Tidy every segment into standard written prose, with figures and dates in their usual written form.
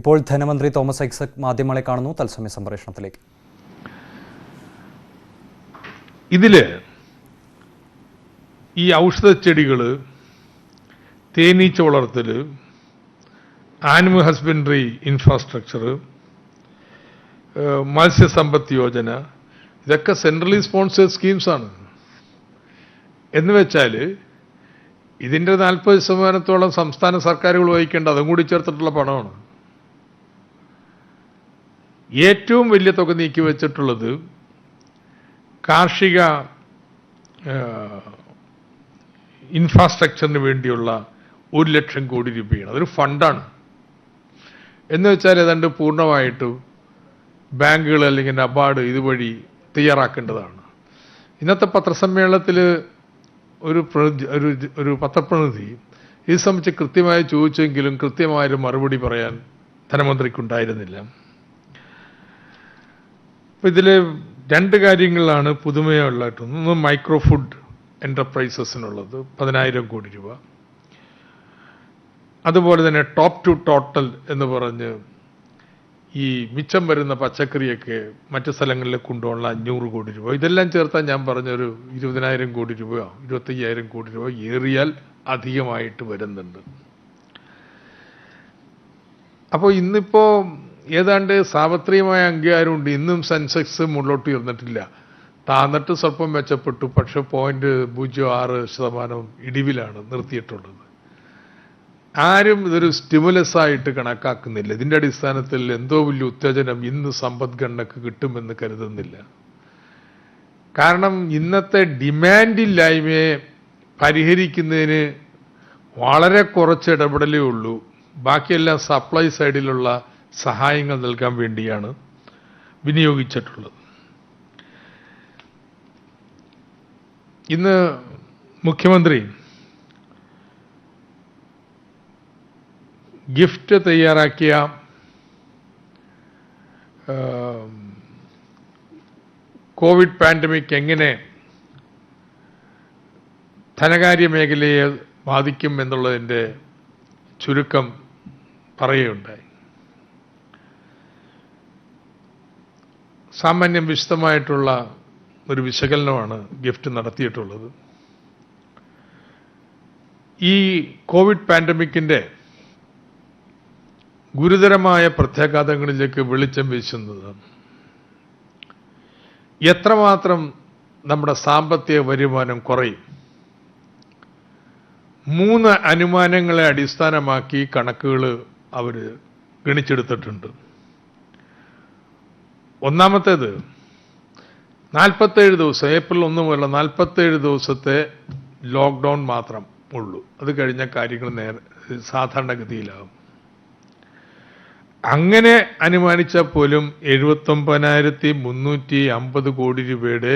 ഇപ്പോൾ ധനമന്ത്രി തോമസ് ഐസക് മാധ്യമങ്ങളെ കാണുന്നു. തത്സമയ സംപ്രേഷണത്തിലേക്ക്. ഇതില് ഈ ഔഷധ ചെടികൾ, തേനീച്ച വളർത്തൽ, ആനിമൽ ഹസ്ബൻഡറി ഇൻഫ്രാസ്ട്രക്ചർ, മത്സ്യസമ്പത്ത് യോജന, ഇതൊക്കെ സെൻട്രലി സ്പോൺസേഡ് സ്കീംസാണ്. എന്ന് വെച്ചാൽ ഇതിൻ്റെ 40% സംസ്ഥാന സർക്കാരുകൾ വഹിക്കേണ്ട, അതും കൂടി ചേർത്തിട്ടുള്ള പണമാണ്. ഏറ്റവും വലിയ തുക നീക്കി വെച്ചിട്ടുള്ളത് കാർഷിക ഇൻഫ്രാസ്ട്രക്ചറിന് വേണ്ടിയുള്ള 1 ലക്ഷം കോടി രൂപയാണ്. അതൊരു ഫണ്ടാണ്. എന്ന് വെച്ചാൽ ഏതാണ്ട് പൂർണ്ണമായിട്ടും ബാങ്കുകൾ അല്ലെങ്കിൽ നബാർഡ് ഇതുവഴി തയ്യാറാക്കേണ്ടതാണ്. ഇന്നത്തെ പത്രസമ്മേളനത്തിൽ ഒരു പത്രപ്രതിനിധി ഇത് സംബന്ധിച്ച് കൃത്യമായി ചോദിച്ചെങ്കിലും കൃത്യമായൊരു മറുപടി പറയാൻ ധനമന്ത്രിക്കുണ്ടായിരുന്നില്ല. അപ്പം ഇതിൽ 2 കാര്യങ്ങളിലാണ് പുതുമയുള്ളതായിട്ടൊന്ന്. ഒന്ന് മൈക്രോ ഫുഡ് എൻ്റർപ്രൈസസിനുള്ളത് 10,000 കോടി രൂപ. അതുപോലെ തന്നെ ടോപ്പ് ടു ടോട്ടൽ എന്ന് പറഞ്ഞ് ഈ മിച്ചം വരുന്ന പച്ചക്കറിയൊക്കെ മറ്റു സ്ഥലങ്ങളിലേക്ക് കൊണ്ടുപോകാനുള്ള 500 കോടി രൂപ. ഇതെല്ലാം ചേർത്താൽ ഞാൻ പറഞ്ഞൊരു 20,000 കോടി രൂപയോ 25,000 കോടി രൂപ ഏറിയാൽ അധികമായിട്ട് വരുന്നുണ്ട്. അപ്പോൾ ഇന്നിപ്പോൾ ഏതാണ്ട് സാർവത്രികമായ അംഗീകാരമുണ്ട്. ഇന്നും സെൻസെക്സ് മുകളിലോട്ട് ഉയർന്നിട്ടില്ല. താന്നിട്ട് സ്വല്പം മെച്ചപ്പെട്ടു. പക്ഷെ 0.06% ഇടിവിലാണ് നിർത്തിയിട്ടുള്ളത്. ആരും ഇതൊരു സ്റ്റിമുലസ് ആയിട്ട് കണക്കാക്കുന്നില്ല. ഇതിൻ്റെ അടിസ്ഥാനത്തിൽ എന്തോ വലിയ ഉത്തേജനം ഇന്ന് സമ്പദ്ഘടനക്ക് കിട്ടുമെന്ന് കരുതുന്നില്ല. കാരണം ഇന്നത്തെ ഡിമാൻഡില്ലായ്മയെ പരിഹരിക്കുന്നതിന് വളരെ കുറച്ച് ഇടപെടലേ ഉള്ളൂ. ബാക്കിയെല്ലാം സപ്ലൈ സൈഡിലുള്ള സഹായങ്ങൾ നൽകാൻ വേണ്ടിയാണ് വിനിയോഗിച്ചിട്ടുള്ളത്. ഇന്ന് മുഖ്യമന്ത്രി ഗിഫ്റ്റ് തയ്യാറാക്കിയ കോവിഡ് പാൻഡമിക് എങ്ങനെ ധനകാര്യ മേഖലയെ ബാധിക്കും എന്നുള്ളതിൻ്റെ ചുരുക്കം പറയുകയുണ്ടായി. സാമാന്യം വിശദമായിട്ടുള്ള ഒരു വിശകലനമാണ് ഗിഫ്റ്റ് നടത്തിയിട്ടുള്ളത്. ഈ കോവിഡ് പാൻഡമിക്കിൻ്റെ ഗുരുതരമായ പ്രത്യാഘാതങ്ങളിലേക്ക് വെളിച്ചം വീശുന്നത് എത്രമാത്രം നമ്മുടെ സാമ്പത്തിക വരുമാനം കുറയും. 3 അനുമാനങ്ങളെ അടിസ്ഥാനമാക്കി കണക്കുകൾ അവർ ഗണിച്ചെടുത്തിട്ടുണ്ട്. ഒന്നാമത്തേത് 47 ദിവസം, ഏപ്രിൽ 1 മുതൽ 47 ദിവസത്തെ ലോക്ക്ഡൗൺ മാത്രം ഉള്ളൂ. അത് കഴിഞ്ഞ കാര്യങ്ങൾ സാധാരണഗതിയിലാകും. അങ്ങനെ അനുമാനിച്ചാൽ പോലും 79,350 കോടി രൂപയുടെ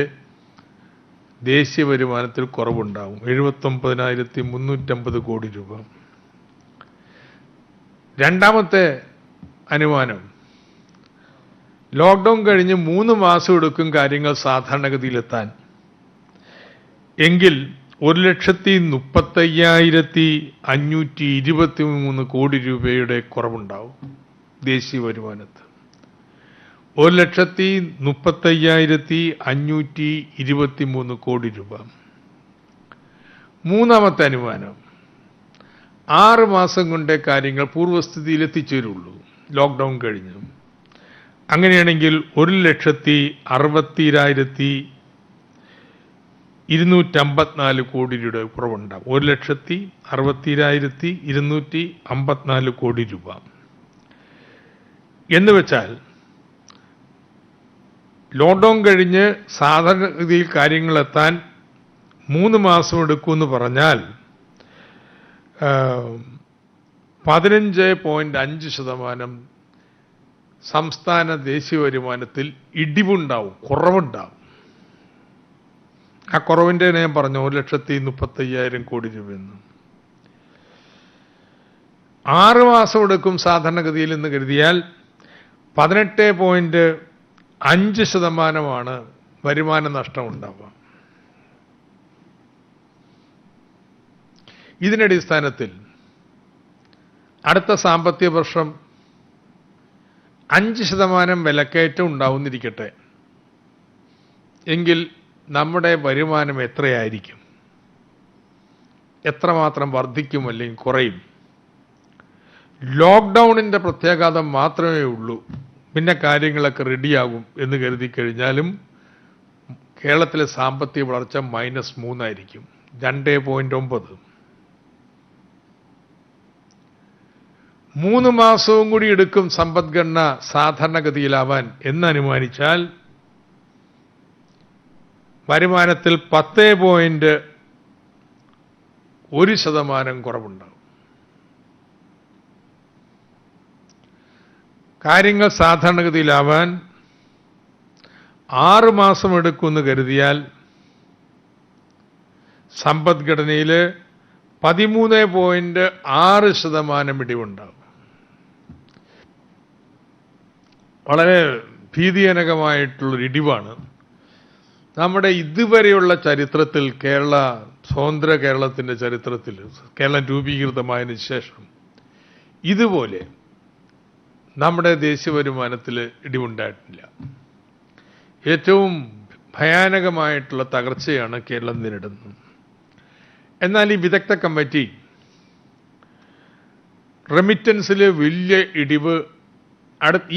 ദേശീയ വരുമാനത്തിൽ കുറവുണ്ടാവും. 79,350 കോടി രൂപ. രണ്ടാമത്തെ അനുമാനം, ലോക്ക്ഡൗൺ കഴിഞ്ഞ് 3 മാസം എടുക്കും കാര്യങ്ങൾ സാധാരണഗതിയിലെത്താൻ. എങ്കിൽ 1,35,523 കോടി രൂപയുടെ കുറവുണ്ടാവും ദേശീയ വരുമാനത്ത്. 1,35,523 കോടി രൂപ. മൂന്നാമത്തെ അനുമാനം, 6 മാസം കൊണ്ടേ കാര്യങ്ങൾ പൂർവ്വസ്ഥിതിയിൽ എത്തിച്ചേരുള്ളൂ ലോക്ക്ഡൗൺ കഴിഞ്ഞു. അങ്ങനെയാണെങ്കിൽ 1,60,254 കോടി രൂപയുടെ കുറവുണ്ടാകും. 1,60,254 കോടി രൂപ. എന്ന് വെച്ചാൽ ലോക്ക്ഡൗൺ കഴിഞ്ഞ് സാധാരണഗതിയിൽ കാര്യങ്ങളെത്താൻ 3 മാസം എടുക്കുമെന്ന് പറഞ്ഞാൽ 15.5% സംസ്ഥാന ദേശീയ വരുമാനത്തിൽ ഇടിവുണ്ടാവും, കുറവുണ്ടാവും. ആ കുറവിൻ്റെ ഞാൻ പറഞ്ഞു 1,35,000 കോടി രൂപയെന്ന്. 6 മാസം എടുക്കും സാധാരണഗതിയിൽ എന്ന് കരുതിയാൽ 18.5% വരുമാന നഷ്ടം ഉണ്ടാവുക. ഇതിനടിസ്ഥാനത്തിൽ അടുത്ത സാമ്പത്തിക വർഷം 5% വിലക്കയറ്റം ഉണ്ടാവുന്നിരിക്കട്ടെ, എങ്കിൽ നമ്മുടെ വരുമാനം എത്രയായിരിക്കും? എത്രമാത്രം വർദ്ധിക്കും അല്ലെങ്കിൽ കുറയും? ലോക്ക്ഡൗണിൻ്റെ പ്രത്യാഘാതം മാത്രമേ ഉള്ളൂ, പിന്നെ കാര്യങ്ങളൊക്കെ റെഡിയാകും എന്ന് കരുതി കഴിഞ്ഞാലും കേരളത്തിലെ സാമ്പത്തിക വളർച്ച -3 ആയിരിക്കും, 2.9. 3 മാസവും കൂടി എടുക്കും സമ്പദ്ഘടന സാധാരണഗതിയിലാവാൻ എന്ന് അനുമാനിച്ചാൽ വരുമാനത്തിൽ 10.1% കുറവുണ്ടാകും. കാര്യങ്ങൾ സാധാരണഗതിയിലാവാൻ 6 മാസം എടുക്കുമെന്ന് കരുതിയാൽ സമ്പദ്ഘടനയിൽ 13.6% ഇടിവുണ്ടാകും. വളരെ ഭീതിജനകമായിട്ടുള്ളൊരു ഇടിവാണ്. നമ്മുടെ ഇതുവരെയുള്ള ചരിത്രത്തിൽ, സ്വതന്ത്ര കേരളത്തിൻ്റെ ചരിത്രത്തിൽ, കേരളം രൂപീകൃതമായതിനു ശേഷം ഇതുപോലെ നമ്മുടെ ദേശീയ വരുമാനത്തിൽ ഇടിവുണ്ടായിട്ടില്ല. ഏറ്റവും ഭയാനകമായിട്ടുള്ള തകർച്ചയാണ് കേരളം നേരിടുന്നത്. എന്നാൽ ഈ വിദഗ്ധ കമ്മിറ്റി റെമിറ്റൻസിൽ വലിയ ഇടിവ്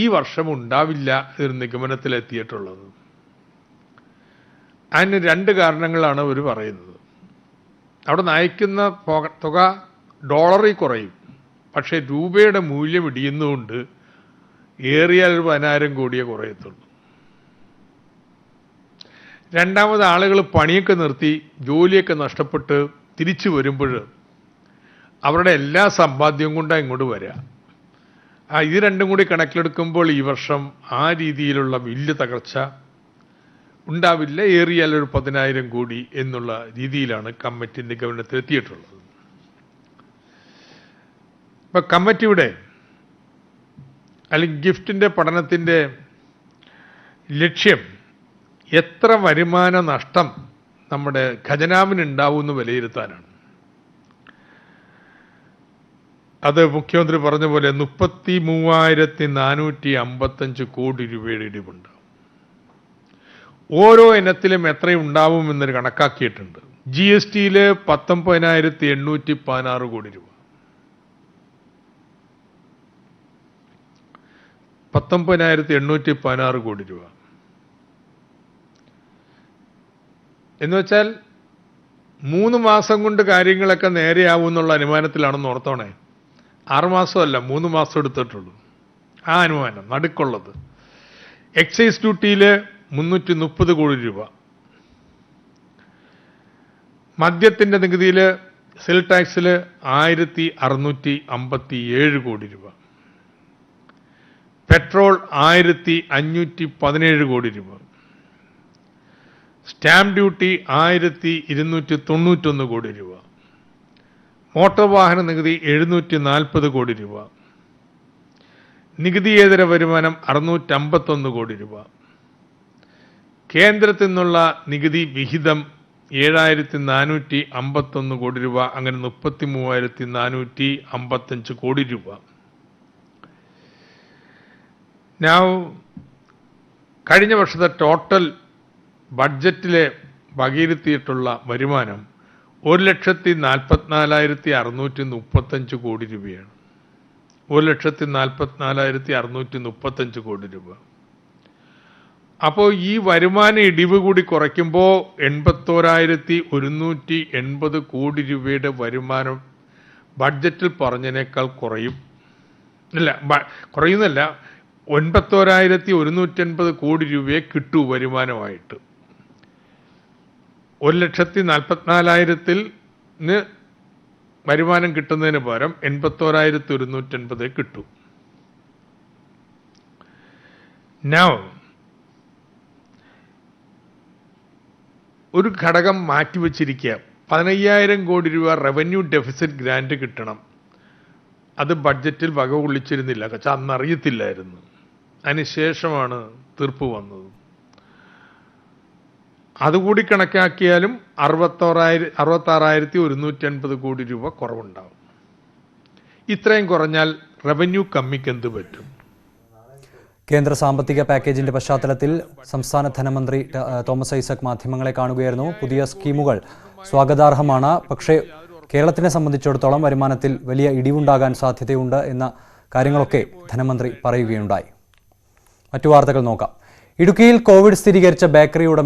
ഈ വർഷം ഉണ്ടാവില്ല എന്നൊരു നിഗമനത്തിലെത്തിയിട്ടുള്ളത്. അതിന് 2 കാരണങ്ങളാണ് അവർ പറയുന്നത്. അവിടെ നയിക്കുന്ന തുക ഡോളറിൽ കുറയും, പക്ഷേ രൂപയുടെ മൂല്യം ഇടിയുന്നതുകൊണ്ട് ഏറിയാൽ 10,000 കോടിയെ കുറയത്തുള്ളൂ. രണ്ടാമത്, ആളുകൾ പണിയൊക്കെ നിർത്തി ജോലിയൊക്കെ നഷ്ടപ്പെട്ട് തിരിച്ചു വരുമ്പോൾ അവരുടെ എല്ലാ സമ്പാദ്യവും കൊണ്ടാണ് ഇങ്ങോട്ട് വരിക. ഇത് രണ്ടും കൂടി കണക്കിലെടുക്കുമ്പോൾ ഈ വർഷം ആ രീതിയിലുള്ള വലിയ തകർച്ച ഉണ്ടാവില്ല, ഏറിയാൽ 10,000 കോടി എന്നുള്ള രീതിയിലാണ് കമ്മിറ്റി നിഗമനത്തിലെത്തിയിട്ടുള്ളത്. ഇപ്പം കമ്മിറ്റിയുടെ അല്ലെങ്കിൽ ഗിഫ്റ്റിൻ്റെ പഠനത്തിൻ്റെ ലക്ഷ്യം എത്ര വരുമാന നഷ്ടം നമ്മുടെ ഖജനാവിനുണ്ടാവുമെന്ന് വിലയിരുത്താനാണ്. അത് മുഖ്യമന്ത്രി പറഞ്ഞ പോലെ 33,455 കോടി രൂപയുടെ ഇടിവുണ്ട്. ഓരോ ഇനത്തിലും എത്രയുണ്ടാവുമെന്നൊരു കണക്കാക്കിയിട്ടുണ്ട്. GSTയിൽ 19,816 കോടി രൂപ, 19,816 കോടി രൂപ എന്ന് വെച്ചാൽ 3 മാസം കൊണ്ട് കാര്യങ്ങളൊക്കെ നേരെയാവും എന്നുള്ള അനുമാനത്തിലാണെന്ന് ഓർത്തോണേ. 6 മാസമല്ല, 3 മാസം എടുത്തിട്ടുള്ളൂ. ആ അനുമാനം നടുക്കുള്ളത്. എക്സൈസ് ഡ്യൂട്ടിയിൽ 330 കോടി രൂപ, മദ്യത്തിൻ്റെ നികുതിയിൽ സെൽ ടാക്സിൽ 1,657 കോടി രൂപ, പെട്രോൾ 1,517 കോടി രൂപ, സ്റ്റാമ്പ് ഡ്യൂട്ടി 1,291 കോടി രൂപ, മോട്ടോർ വാഹന നികുതി 740 കോടി രൂപ, നികുതിയേതര വരുമാനം 651 കോടി രൂപ, കേന്ദ്രത്തിൽ നിന്നുള്ള നികുതി വിഹിതം 7,451 കോടി രൂപ, അങ്ങനെ 33,455 കോടി രൂപ. കഴിഞ്ഞ വർഷത്തെ ടോട്ടൽ ബഡ്ജറ്റിലെ വകയിരുത്തിയിട്ടുള്ള വരുമാനം 1,44,635 കോടി രൂപയാണ്. 1,44,635 കോടി രൂപ. അപ്പോൾ ഈ വരുമാന ഇടിവ് കൂടി കുറയ്ക്കുമ്പോൾ 81,180 കോടി രൂപയുടെ വരുമാനം ബഡ്ജറ്റിൽ പറഞ്ഞതിനേക്കാൾ കുറയും. കുറയുന്നല്ല, 81,180 കോടി രൂപയെ കിട്ടൂ വരുമാനമായിട്ട്. 1,44,000 വരുമാനം കിട്ടുന്നതിന് പകരം 81,180 കിട്ടൂ. ഒരു ഘടകം മാറ്റിവെച്ചിരിക്കുക. 15,000 കോടി രൂപ റവന്യൂ ഡെഫിസിറ്റ് ഗ്രാന്റ് കിട്ടണം. അത് ബഡ്ജറ്റിൽ വക കൊള്ളിച്ചിരുന്നില്ല, പക്ഷെ അന്നറിയത്തില്ലായിരുന്നു. അതിനുശേഷമാണ് തീർപ്പ് വന്നത്. അതുകൂടി കണക്കാക്കിയാലും 66,180 കോടി രൂപ കുറവുണ്ടാവും. ഇത്രയും കുറഞ്ഞാൽ റവന്യൂ കമ്മിക്ക് എന്ത് പറ്റും? കേന്ദ്ര സാമ്പത്തിക പാക്കേജിന്റെ പശ്ചാത്തലത്തിൽ സംസ്ഥാന ധനമന്ത്രി തോമസ് ഐസക് മാധ്യമങ്ങളെ കാണുകയായിരുന്നു. പുതിയ സ്കീമുകൾ സ്വാഗതാർഹമാണ്. പക്ഷേ കേരളത്തിനെ സംബന്ധിച്ചിടത്തോളം വരുമാനത്തിൽ വലിയ ഇടിവുണ്ടാകാൻ സാധ്യതയുണ്ട് എന്ന കാര്യങ്ങളൊക്കെ ധനമന്ത്രി പറയുകയുണ്ടായി. മറ്റു വാർത്തകൾ നോക്കാം. ഇടുക്കിയിൽ കോവിഡ് സ്ഥിരീകരിച്ച ബേക്കറി